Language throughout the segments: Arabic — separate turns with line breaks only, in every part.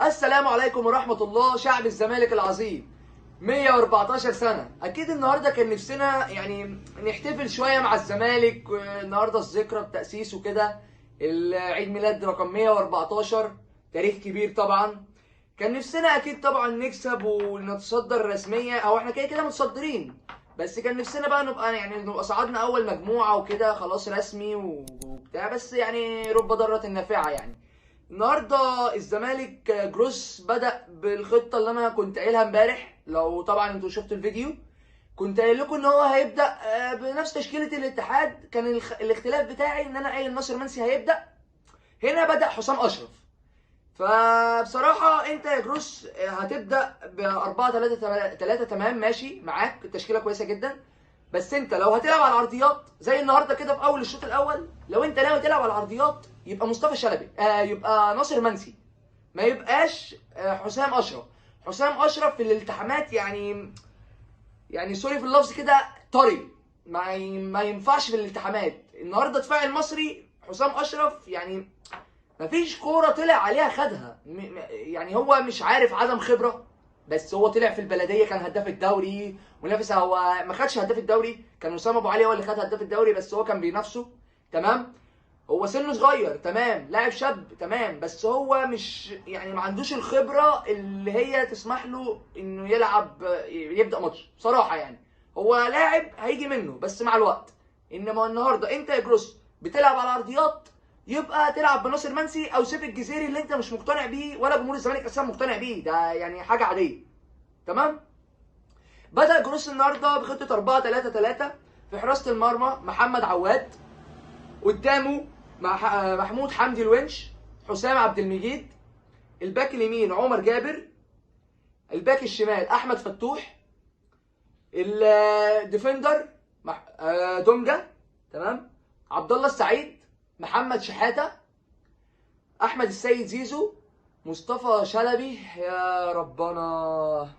السلام عليكم ورحمة الله. شعب الزمالك العظيم 114 سنة. أكيد النهاردة كان نفسنا يعني نحتفل شوية مع الزمالك. النهاردة الذكرى التأسيس وكده، العيد ميلاد رقم 114، تاريخ كبير طبعا. كان نفسنا أكيد طبعا نكسب ونتصدر رسميا، أو احنا كده كده متصدرين، بس كان نفسنا بقى نبقى صعدنا أول مجموعة وكده خلاص رسمي وبتاع، بس يعني رب ضارة نافعة يعني. النهارده الزمالك جروس بدأ بالخطة اللي انا كنت قايلها امبارح. لو طبعا انتوا شفتوا الفيديو، كنت قايل لكم ان هو هيبدأ بنفس تشكيلة الاتحاد. كان الاختلاف بتاعي ان انا قايل ناصر منسي هيبدأ، هنا بدأ حسام اشرف. فبصراحة انت يا جروس هتبدأ ب 4-3-3. تمام ماشي معاك، التشكيلة كويسة جدا، بس انت لو هتلعب على العرضيات زي النهارده كده في اول الشوط الاول، لو انت ناوي تلعب على العرضيات يبقى مصطفى شلبي، يبقى ناصر منسي، ما يبقاش حسام اشرف. حسام اشرف في الالتحامات يعني سوري في اللفظ كده طري، ما ينفعش في الالتحامات. النهارده دفاع المصري حسام اشرف يعني مفيش كوره طلع عليها خدها، يعني هو مش عارف، عدم خبره. بس هو طلع في البلديه كان هداف الدوري منافس، هو ما خدش هداف الدوري، كان وسام ابو علي هو اللي خد هداف الدوري، بس هو كان بينافسه. تمام، هو سنه صغير، تمام، لاعب شاب، تمام، بس هو مش يعني ما عندوش الخبره اللي هي تسمح له انه يبدا ماتش بصراحه يعني. هو لاعب هيجي منه بس مع الوقت. انما النهارده انت يا جروس بتلعب على الارضيات، يبقى تلعب بناصر منسي او سيف الجزيري اللي انت مش مقتنع بيه ولا جمهور الزمالك اساسا مقتنع بيه، ده يعني حاجه عاديه. تمام. بدأ جروس النهارده بخطه 4-3-3. في حراسه المرمى محمد عواد، قدامه محمود حمدي الونش، حسام عبد المجيد، الباك اليمين عمر جابر، الباك الشمال احمد فتوح، الديفندر دونجا، تمام، عبد الله السعيد، محمد شحاته، احمد السيد زيزو، مصطفى شلبي. يا ربنا،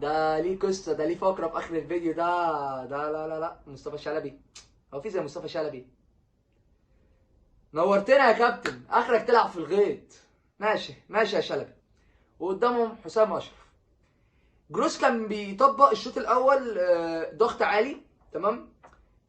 ده ليه قصه، ده ليه فقره في اخر الفيديو ده لا لا لا، مصطفى شلبي، هو في زي مصطفى شلبي؟ نورتنا يا كابتن، اخرك تلعب في الغيط. ماشي ماشي يا شلبي. وقدامهم حسام اشرف. جروس كان بيطبق الشوط الاول ضغط عالي، تمام،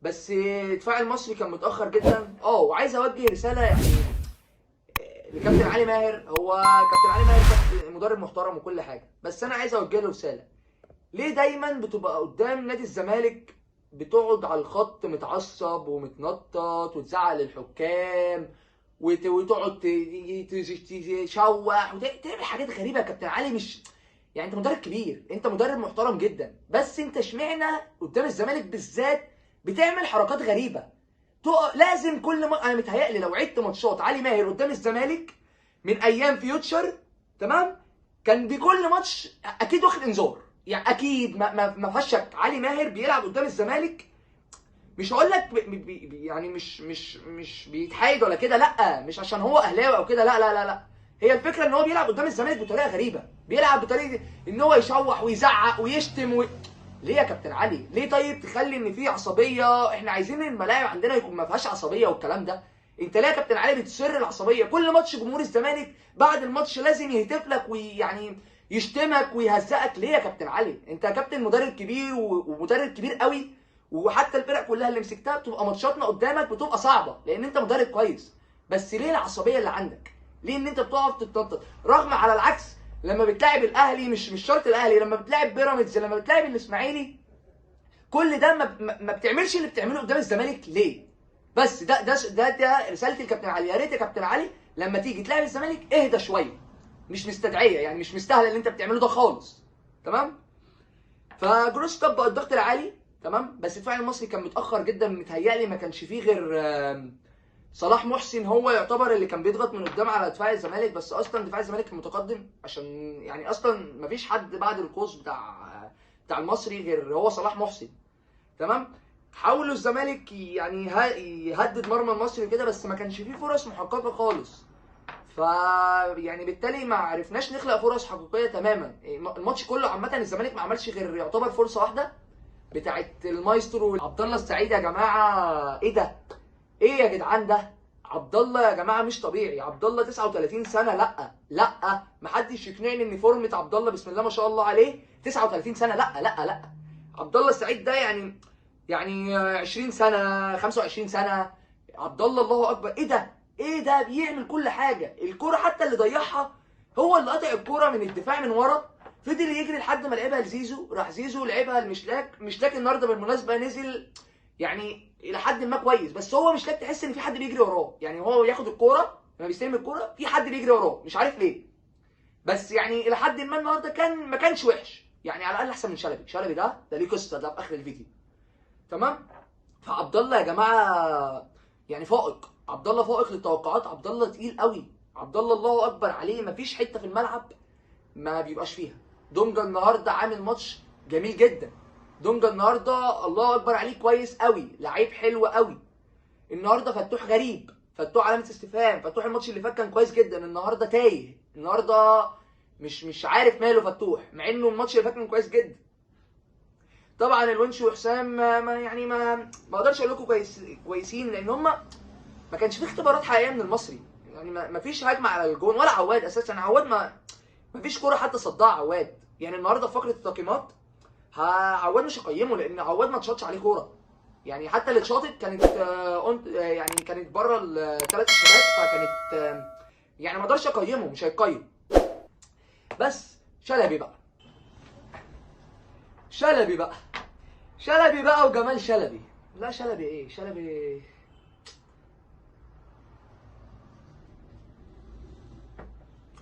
بس دفاع المصري كان متاخر جدا. وعايز اوجه رساله يعني لكابتن علي ماهر. هو كابتن علي ماهر كابتن مدرب محترم وكل حاجه، بس انا عايز اوجه له رساله. ليه دايما بتبقى قدام نادي الزمالك بتقعد على الخط متعصب ومتنطط وتزعل الحكام وتقعد تشوح وتعمل حاجات غريبه يا كابتن علي؟ مش يعني انت مدرب كبير، انت مدرب محترم جدا، بس انت اشمعنى قدام الزمالك بالذات بتعمل حركات غريبه؟ لازم كل انا متهيألي لو عدت ماتشات علي ماهر قدام الزمالك من ايام فيوتشر، تمام، كان بكل ماتش اكيد واخد انذار. يعني اكيد ما فيهاش شك، علي ماهر بيلعب قدام الزمالك، مش هقول لك يعني مش بيتحايد ولا كده، لا، مش عشان هو اهلاوي او كده، لا لا لا لا. هي الفكره ان هو بيلعب قدام الزمالك بطريقه غريبه، بيلعب بطريقه ان هو يشوح ويزعق ويشتم ليه يا كابتن علي؟ ليه طيب تخلي ان في عصبيه؟ احنا عايزين الملاعب عندنا يكون ما فيهاش عصبيه والكلام ده. انت ليه يا كابتن علي بتسر العصبيه؟ كل ماتش جمهور الزمالك بعد الماتش لازم يهتف لك ويعني يشتمك ويهزقك. ليه يا كابتن علي؟ انت يا كابتن مدرب كبير ومدرب كبير قوي، وحتى الفرق كلها اللي مسكتها بتبقى ماتشاتنا قدامك بتبقى صعبه لان انت مدرب كويس، بس ليه العصبيه اللي عندك؟ ليه ان انت بتقف تتنطط؟ رغم على العكس لما بتلاعب الاهلي، مش شرط الاهلي، لما بتلاعب بيراميدز، لما بتلاعب الاسماعيلي، كل ده ما بتعملش اللي بتعمله قدام الزمالك. ليه؟ بس ده رساله الكابتن علي. يا ريت يا كابتن علي لما تيجي تلاعب الزمالك اهدى شويه، مش مستدعيه يعني، مش مستاهله اللي انت بتعمله ده خالص. تمام. فجروس طبق الضغط العالي، تمام، بس الدفاع المصري كان متاخر جدا. متهيألي ما كانش فيه غير صلاح محسن هو يعتبر اللي كان بيضغط من قدام على دفاع الزمالك، بس اصلا دفاع الزمالك كان متقدم، عشان يعني اصلا ما فيش حد بعد القوس بتاع المصري غير هو صلاح محسن. تمام. حاولوا الزمالك يعني يهدد مرمى المصري كده، بس ما كانش فيه فرص محققه خالص. ف يعني بالتالي ما عرفناش نخلق فرص حقيقيه تماما. الماتش كله عامه الزمالك ما عملش غير يعتبر فرصه واحده بتاعت المايسترو عبد الله السعيد. يا جماعه ايه ده؟ ايه يا جدعان ده؟ عبد الله يا جماعه مش طبيعي. عبد الله 39 سنه. لا لا، محدش يقنعني ان فورمه عبد الله بسم الله ما شاء الله عليه 39 سنه. لا لا لا، عبد الله السعيد ده يعني 20 سنه 25 سنه. عبد الله الله اكبر. ايه ده؟ ايه ده؟ بيعمل كل حاجه. الكوره حتى اللي ضيعها هو اللي قطع الكوره من الدفاع من ورا، فضل يجري لحد ما لعبها لزيزو، راح زيزو لعبها لمشلاك. مشلاك النهارده بالمناسبه نزل يعني الى حد ما كويس، بس هو مشلاك تحس ان في حد بيجري وراه. يعني هو ياخد الكوره لما بيستلم الكوره في حد بيجري وراه، مش عارف ليه. بس يعني الى حد ما النهارده ما كانش وحش، يعني على الاقل احسن من شلبي. شلبي ده ليه قصه، ده في اخر الفيديو. تمام. فعبد الله يا جماعه يعني فائق. عبد الله فائق للتوقعات. عبد الله تقيل قوي. عبد الله الله اكبر عليه، مفيش حته في الملعب ما بيبقاش فيها. دونجا النهارده عامل ماتش جميل جدا. دونجا النهارده الله اكبر عليه كويس قوي، لعيب حلو قوي. النهارده فتوح غريب، فتوح علامه استفهام. فتوح الماتش اللي فات كان كويس جدا، النهارده تايه. النهارده مش عارف ماله فتوح، مع انه الماتش اللي فات كان كويس جدا. طبعا الونش وحسام ما اقدرش اقول لكم كويسين، لان هم ما كانش في اختبارات حقيقيه من المصري. يعني ما فيش هجمه على الجون ولا عواد اساسا. عواد ما فيش كوره حتى صدها عواد. يعني النهارده في فقره التقييمات عواد مش هقيمه، لان عواد ما اتشاطش عليه كوره. يعني حتى اللي اتشاطت كانت يعني كانت بره الثلاث اشارات، فكانت يعني ما اقدرش اقيمه، مش هيقيم. بس شلبي بقى، شلبي بقى، شلبي بقى وجمال شلبي. لا شلبي ايه؟ شلبي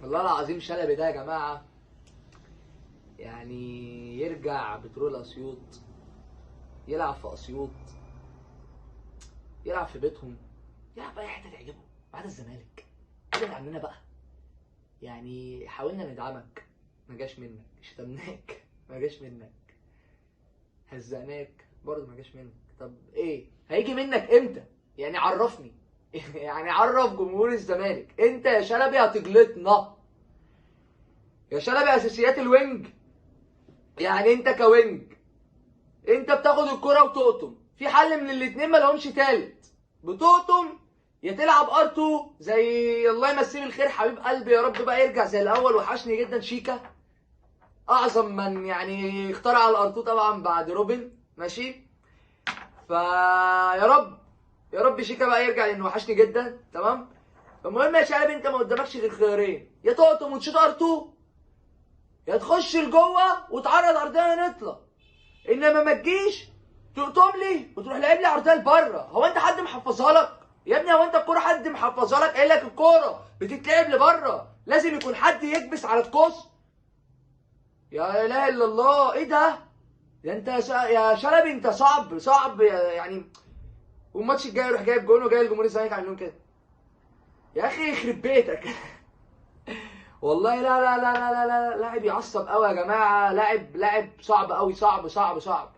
والله العظيم شلبي ده يا جماعه يعني يرجع بترول اسيوط، يلعب في اسيوط، يلعب في بيتهم، يلعب في اي حته تعجبه بعد الزمالك. ابعد عننا بقى. يعني حاولنا ندعمك ما جاش منك، شتمناك ما جاش منك، هزقناك برضه ما جاش منك. طب ايه هيجي منك امتى؟ يعني عرفني. يعني عرف جمهور الزمالك انت يا شلبي هتجلطنا. يا شلبي اساسيات الوينج، يعني انت كوينج انت بتاخد الكرة وتقطم. في حل من الاتنين ما لهمش تالت، بتقطم يا تلعب ار2 زي الله يمسيه بالخير حبيب قلبي يا رب بقى يرجع زي الاول. وحشني جدا شيكا، اعظم من يعني اخترع الار2 طبعا بعد روبن. ماشي، فيا رب يا رب شيكا بقى يرجع لانه وحشني جدا. تمام. المهم يا شباب انت ما قدامكش غير خيارين، يا تقطم وتشوط ار2، يا تخش لجوه وتعرض ارضيه نطلع. انما ما تجيش تقطم لي وتروح لعب لي عرضيه لبره. هو انت حد محفظها لك يا ابني؟ هو انت الكوره حد محفظها لك؟ قايل لك الكوره بتتلعب لبره، لازم يكون حد يكبس على القوس. يا اله الا الله، ايه ده؟ ده انت يا شلبي انت صعب يعني. والماتش الجاي يروح جايب جون وجاي الجمهور الزمالك عاملين كده. يا اخي يخرب بيتك. والله لا لا لا لا لا لا، لاعب يعصب قوي يا جماعه. لاعب صعب قوي، صعب.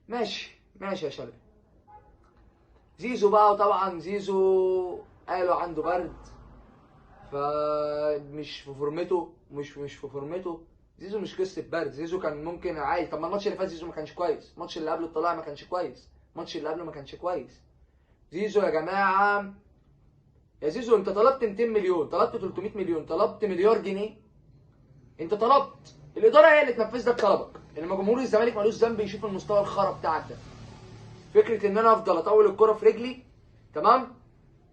ماشي يا شباب. زيزو بقى، وطبعا زيزو قالوا عنده برد، فمش في فورمته. مش في فورمته. زيزو مش قصه برد، زيزو كان ممكن عادي. طب ما الماتش اللي فات زيزو ما كانش كويس، الماتش اللي قبله الطلائع ما كانش كويس، الماتش اللي قبله ما كانش كويس. زيزو يا جماعه، يا زيزو انت طلبت 200 مليون، طلبت 300 مليون، طلبت مليار جنيه. انت طلبت، الاداره هي اللي تنفذ لك طلبك. انما جمهور الزمالك ملوش ذنب يشوف المستوى الخرا بتاعك ده. فكره ان انا افضل اطول الكره في رجلي تمام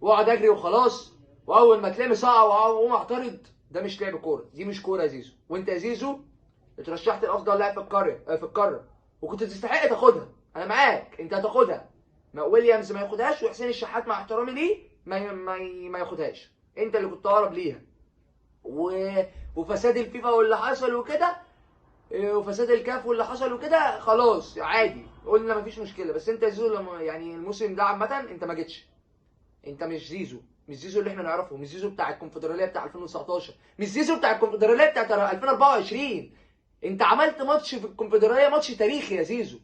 واقعد اجري وخلاص، واول ما تلاقيني صاع واقوم اعترض، ده مش لعب كوره. دي مش كوره يا زيزو. وانت يا زيزو اترشحت لافضل لاعب في القاره وكنت تستحق تاخدها. انا معاك، انت هتاخدها. ما ويليامز ما ياخدهاش، وحسين الشحات مع احترامي ليه ما ياخدهاش. انت اللي كنت اقرب ليها. وفساد الفيفا واللي حصل وكده، وفساد الكاف واللي حصل وكده، خلاص عادي قلنا مفيش مشكله. بس انت يا زيزو لما يعني الموسم ده عامه انت ما جيتش. انت مش زيزو، مش زيزو اللي احنا نعرفه، مش زيزو بتاع الكونفدراليه بتاع 2019، مش زيزو بتاع الكونفدراليه بتاع 2024. انت عملت ماتش في الكونفدراليه، ماتش تاريخي يا زيزو.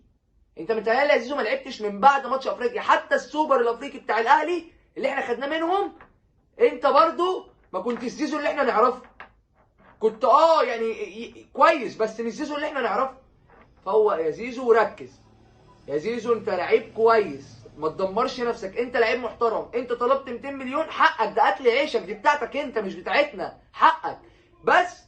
انت متهيألي يا زيزو ما لعبتش من بعد ماتش افريقيا، حتى السوبر الافريقي بتاع الاهلي اللي احنا خدناه منهم انت برضو ما كنتش زيزو اللي احنا نعرفه. كنت يعني كويس بس مش زيزو اللي احنا نعرفه. فهو يا زيزو ركز، يا زيزو انت لعيب كويس ما تدمرش نفسك، انت لعيب محترم، انت طلبت 200 مليون حقك، ده اكل عيشك، دي بتاعتك انت مش بتاعتنا، حقك. بس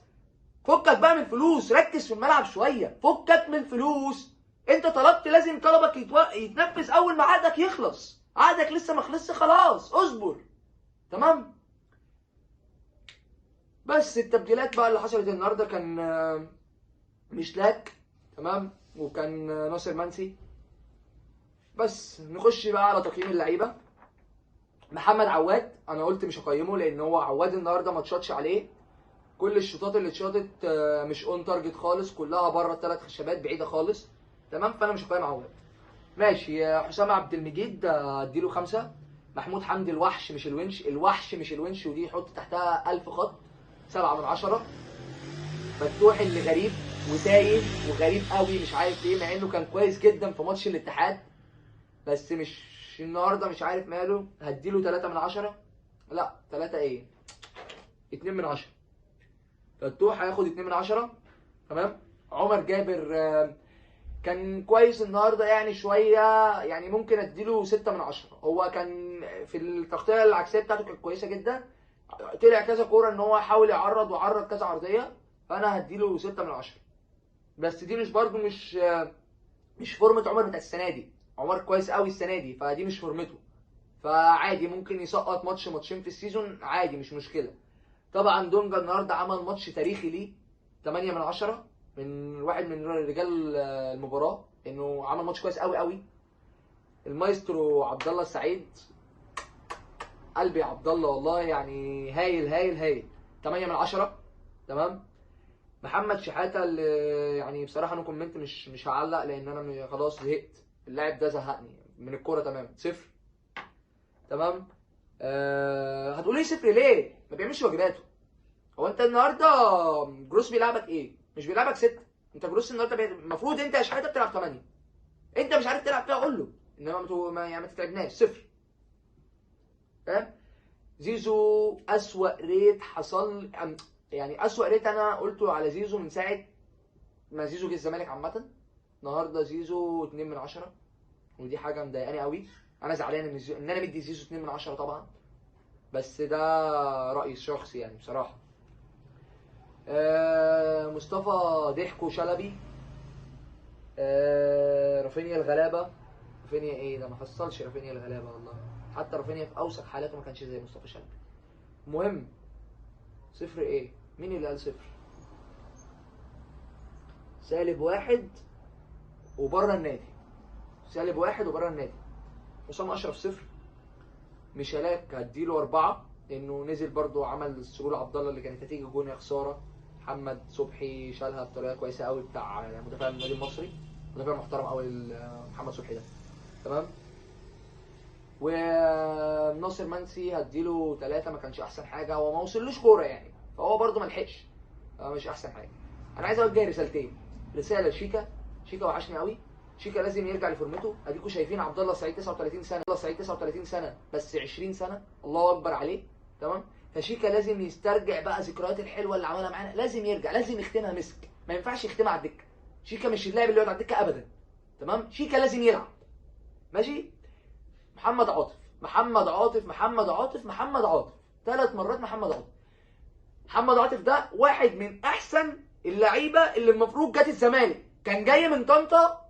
فكك بقى من الفلوس، ركز في الملعب شويه، فكك من الفلوس. انت طلبت، لازم طلبك يتنفذ اول ما عقدك يخلص. عقدك لسه ما خلصش، خلاص اصبر. تمام. بس التبديلات بقى اللي حصلت النهارده كان مشلاك، تمام، وكان ناصر منسي. بس نخش بقى على تقييم اللعيبه. محمد عواد انا قلت مش هقيمه، لان هو عواد النهارده ما اتشاطش عليه. كل الشوطات اللي اتشاطت مش اون تارجت خالص، كلها بره الثلاث خشبات بعيده خالص. تمام، فانا مش هقيم عواد. ماشي. حسام عبد المجيد اديله 5. محمود حمدي الوحش مش الونش، الوحش مش الونش، ودي يحط تحتها 1000 خط، 7 من 10. فتوح اللي غريب وتايه وغريب قوي، مش عارف ليه، مع انه كان كويس جدا في ماتش الاتحاد، بس مش النهارده، مش عارف ماله. هديله 3 من 10. لا 3 ايه، 2 من 10. فتوح هياخد 2 من 10. تمام. عمر جابر كان كويس النهارده يعني شويه، يعني ممكن اديله 6 من 10. هو كان في التغطيه العكسيه بتاعته كانت كويسه جدا، طلع كذا كوره ان هو حاول يعرض وعرض كذا عرضيه، فانا هديله 6 من 10. بس دي مش برده مش فورمه عمر بتاعت السنه دي. عمر كويس قوي السنه دي، فدي مش فورمته، فعادي ممكن يسقط ماتش ماتشين في السيزون عادي، مش مشكله. طبعا دونجا النهارده عمل ماتش تاريخي ليه، 8 من 10 من واحد من رجال المباراه، انه عمل ماتش كويس قوي قوي. المايسترو عبد الله السعيد، قلبي يا عبد الله والله، يعني هايل هايل هايل، 8 من 10. تمام. محمد شحاته اللي يعني بصراحه انا كومنت مش هعلق، لان انا خلاص زهقت، اللاعب ده زهقني من الكوره تماما، 0. تمام. هتقولي 0 ليه؟ ما بيعملش واجباته. هو انت النهارده جروس بيلعبك ايه؟ مش بيلعبك 6. انت جروس النهارده المفروض انت يا شحاته بتلعب 8. انت مش عارف تلعب فيها، قول له، انما يعني ما تتعبناش، 0. فاهم؟ زيزو اسوأ ريت حصل، يعني اسوأ ريت انا قلته على زيزو من ساعه ما زيزو جه الزمالك عامه. النهارده زيزو 2 من 10، ودي حاجه مضايقاني قوي. انا زعلان ان انا مدي زيزو 2 من 10 طبعا، بس ده رايي الشخصي يعني بصراحه. مصطفى ضحكو شلبي. رافينيا الغلابه. رافينيا ايه ده، ما حصلش رافينيا الغلابه والله، حتى رافينيا في اوسخ حالاته ما كانش زي مصطفى شلبي. المهم 0 ايه، مين اللي قال 0؟ -1 وبره النادي، -1 وبره النادي. حسام اشرف 0. ميشالاك هديله 4، لانه نزل برضو عمل سرور عبد الله اللي كانت هتيجي جون، يا خساره. محمد صبحي شالها بطريقه كويسه قوي، بتاع مدافع النادي المصري، مدافع محترم قوي محمد صبحي ده. تمام. وناصر منسي هديله 3، ما كانش احسن حاجه، هو ما وصلوش كوره يعني، فهو برضو ما لحقش، مش احسن حاجه. انا عايز اوجه رسالتين. رساله لشيكا، شيكا وحشني قوي، شيكا لازم يرجع لفورمته. اديكم شايفين عبد الله السعيد 39 سنه، عبد الله السعيد 39 سنه بس 20 سنه، الله اكبر عليه. تمام. فشيكا لازم يسترجع بقى ذكريات الحلوه اللي عملها معانا، لازم يرجع، لازم يختمها مسك، ما ينفعش يختمها على الدكه. شيكا مش اللاعب اللي يقعد على الدكه ابدا. تمام. شيكا لازم يلعب. ماشي. محمد عاطف، محمد عاطف، محمد عاطف، محمد عاطف، 3 مرات محمد عاطف. محمد عاطف ده واحد من احسن اللعيبه اللي المفروض جت الزمالك، كان جاي من طنطا،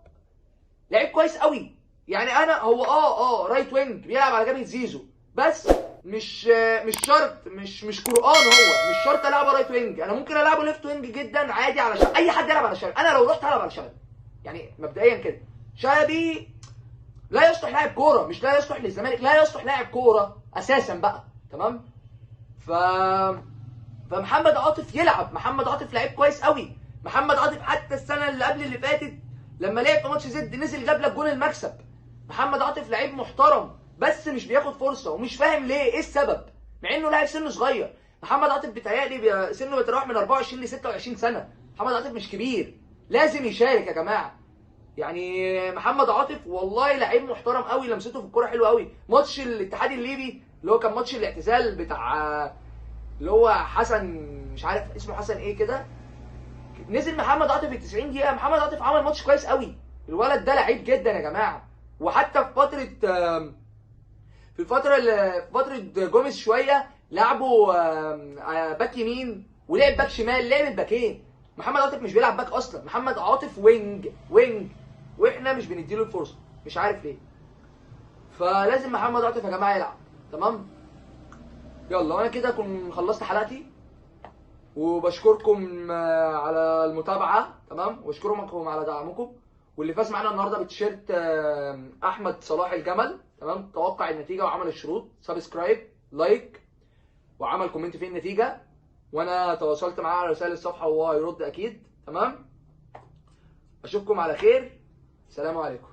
لعيب كويس قوي يعني. انا هو رايت وينج بيلعب على جبهه زيزو، بس مش شرط، مش قران، هو مش شرط العبه رايت وينج، انا ممكن العبه ليفت وينج جدا عادي، على شلبي، اي حد يلعب على شلبي، انا لو رحت هلعب على شلبي يعني مبدئيا كده. شلبي لا يصلح لاعب كوره، مش لا يصلح للزمالك، لا يصلح لاعب كوره اساسا بقى. تمام. فمحمد عاطف يلعب، محمد عاطف لعيب كويس قوي. محمد عاطف حتى السنه اللي قبل اللي فاتت لما لعب في ماتش زد نزل جاب لك جون المكسب. محمد عاطف لعيب محترم، بس مش بياخد فرصه، ومش فاهم ليه، ايه السبب، مع انه لاعب سنه صغير. محمد عاطف بيتهيألي سنه بيتراوح من 24 ل 26 سنه، محمد عاطف مش كبير، لازم يشارك يا جماعه. يعني محمد عاطف والله لعيب محترم قوي، لمسته في الكوره حلوه قوي. ماتش الاتحاد الليبي اللي هو كان ماتش الاعتزال بتاع اللي هو حسن، مش عارف اسمه حسن ايه كده، نزل محمد عاطف في 90 دقيقه. محمد عاطف عمل ماتش كويس قوي، الولد ده لعيب جدا يا جماعه. وحتى في فتره جوميز شويه لعبوا باك يمين ولعب باك شمال، لعب الباكين. محمد عاطف مش بيلعب باك اصلا، محمد عاطف وينج واحنا مش بنديله الفرصه، مش عارف ليه. فلازم محمد عاطف يا جماعه يلعب. تمام، يلا انا كده اكون خلصت حلقتي، وبشكركم على المتابعه. تمام، واشكركم على دعمكم. واللي فاز معانا النهارده بتيشيرت احمد صلاح الجمل. تمام، توقع النتيجه وعمل الشروط، سبسكرايب، لايك، وعمل كومنت فيه النتيجه، وانا تواصلت معاه على رسائل الصفحه وهو هيرد اكيد. تمام، اشوفكم على خير، سلام عليكم.